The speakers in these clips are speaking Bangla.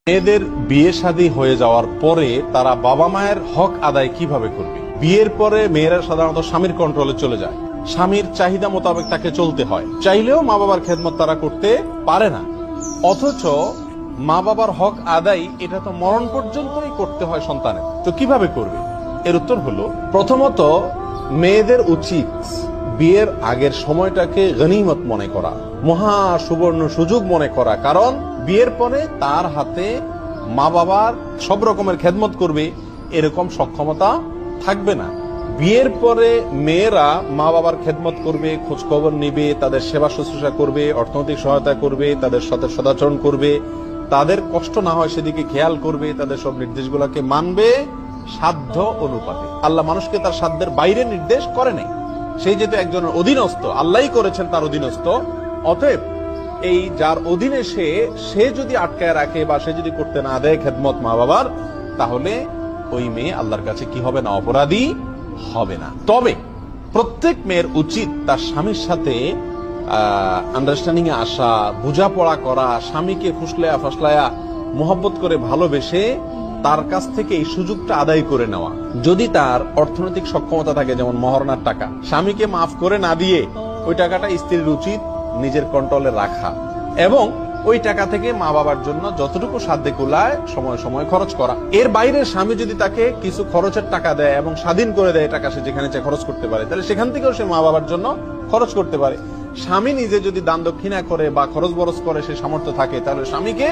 মেয়েদের বিয়ে শাদী হয়ে যাওয়ার পরে তারা বাবা মায়ের হক আদায় কিভাবে করবে? বিয়ের পরে মেয়েরা সাধারণত স্বামীর কন্ট্রোলে চলে যায়, স্বামীর চাহিদা মোতাবেক তাকে চলতে হয়। চাইলেও মা বাবার খেদমত তারা করতে পারে না। অথচ মা বাবার হক আদায় এটা তো মরণ পর্যন্তই করতে হয় সন্তানের। তো কিভাবে করবে? এর উত্তর হলো, প্রথমত মেয়েদের উচিত বিয়ের আগের সময়টাকে গনিমত মনে করা, মহা সুবর্ণ সুযোগ মনে করা। কারণ বিয়ের পরে তার হাতে মা বাবার সব রকমের খেদমত করবে এরকম সক্ষমতা থাকবে না। বিয়ের পরে মেয়েরা মা বাবার খেদমত করবে, খোঁজ খবর নিবে, তাদের সেবা শুশ্রূষা করবে, অর্থনৈতিক সহায়তা করবে, তাদের সাথে সদাচরণ করবে, তাদের কষ্ট না হয় সেদিকে খেয়াল করবে, তাদের সব নির্দেশগুলোকে মানবে সাধ্য অনুপাতে। আল্লাহ মানুষকে তার সাধ্যের বাইরে নির্দেশ করে নাই। সেই যেহেতু একজনের অধীনস্থ, আল্লাহই করেছেন তার অধীনস্থ, অতএব এই যার অধীনে সে যদি আটকায় রাখে বা সে যদি করতে না দেয় খেদমত মা বাবার, তাহলে ওই মেয়ে আল্লাহর কাছে কি হবে না? অপরাধী হবে না। তবে প্রত্যেক মেয়ের উচিত তার স্বামীর সাথে আন্ডারস্ট্যান্ডিং এ আসা, বোঝাপড়া করা, স্বামীকে ফুসলায়া ফাসলায়া মোহব্বত করে ভালোবেসে তার কাছ থেকে এই সুযোগটা আদায় করে নেওয়া। যদি তার অর্থনৈতিক সক্ষমতা থাকে, যেমন মহারণার টাকা, স্বামীকে মাফ করে না দিয়ে ওই টাকাটা স্ত্রীর উচিত নিজের কন্ট্রোলে রাখা এবং ওই টাকা থেকে মা বাবার জন্য যতটুকু সাধ্যে কুলায় সময় সময় খরচ করা। এর বাইরে স্বামী যদি তাকে কিছু খরচের টাকা দেয় এবং স্বাধীন করে দেয় টাকা, সে যেখানে চায় খরচ করতে পারে, তাহলে সেখান থেকেও সে মা বাবার জন্য খরচ করতে পারে। স্বামী নিজে যদি দান দক্ষিণা করে বা খরচ বরচ করে সে সামর্থ্য থাকে, তাহলে স্বামীকে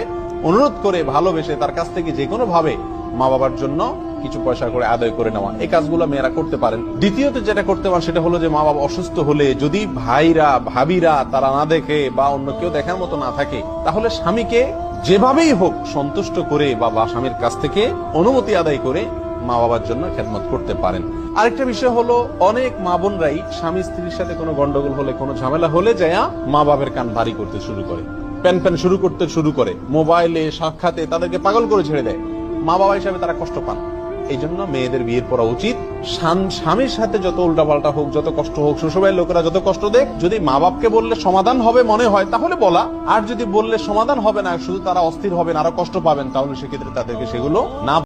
অনুরোধ করে ভালোবেসে তার কাছ থেকে যে কোনো ভাবে মা বাবার জন্য কিছু পয়সা করে আদায় করে নেওয়া, এই কাজগুলো মেয়েরা করতে পারেন। দ্বিতীয়ত যেটা করতে পারেন সেটা হলো যে মা বাবা অসুস্থ হলে যদি ভাইরা ভাবিরা তারা না দেখে বা অন্য কেউ দেখার মতো না থাকে, তাহলে স্বামীকে যেভাবেই হোক সন্তুষ্ট করে বা স্বামীর কাছ থেকে অনুমতি আদায় করে মা বাবার জন্য খেদমত করতে পারেন। আরেকটা বিষয় হলো, অনেক মা বোনরাই স্বামী স্ত্রীর সাথে কোনো গন্ডগোল হলে, কোনো ঝামেলা হলে যায় মা বাবার কান ভারী করতে শুরু করে, প্যান করতে শুরু করে, মোবাইলে সাক্ষাতে তাদেরকে পাগল করে ছেড়ে দেয়। মা বাবা হিসাবে তারা কষ্ট পান। এই জন্য মেয়েদের বিয়ের পড়া উচিত স্বামীর সাথে যত উল্টাপাল্টা হোক, যত কষ্ট হোক, শ্বশুরবাড়ির লোকেরা যত কষ্ট দেখ, যদি মা বাপকে বললে সমাধান হবে মনে হয় তাহলে বলা, আর যদি বললে সমাধান হবে না, শুধু তারা অস্থির হবেন, আরো কষ্ট পাবেন, তাহলে সেক্ষেত্রে তাদেরকে সেগুলো না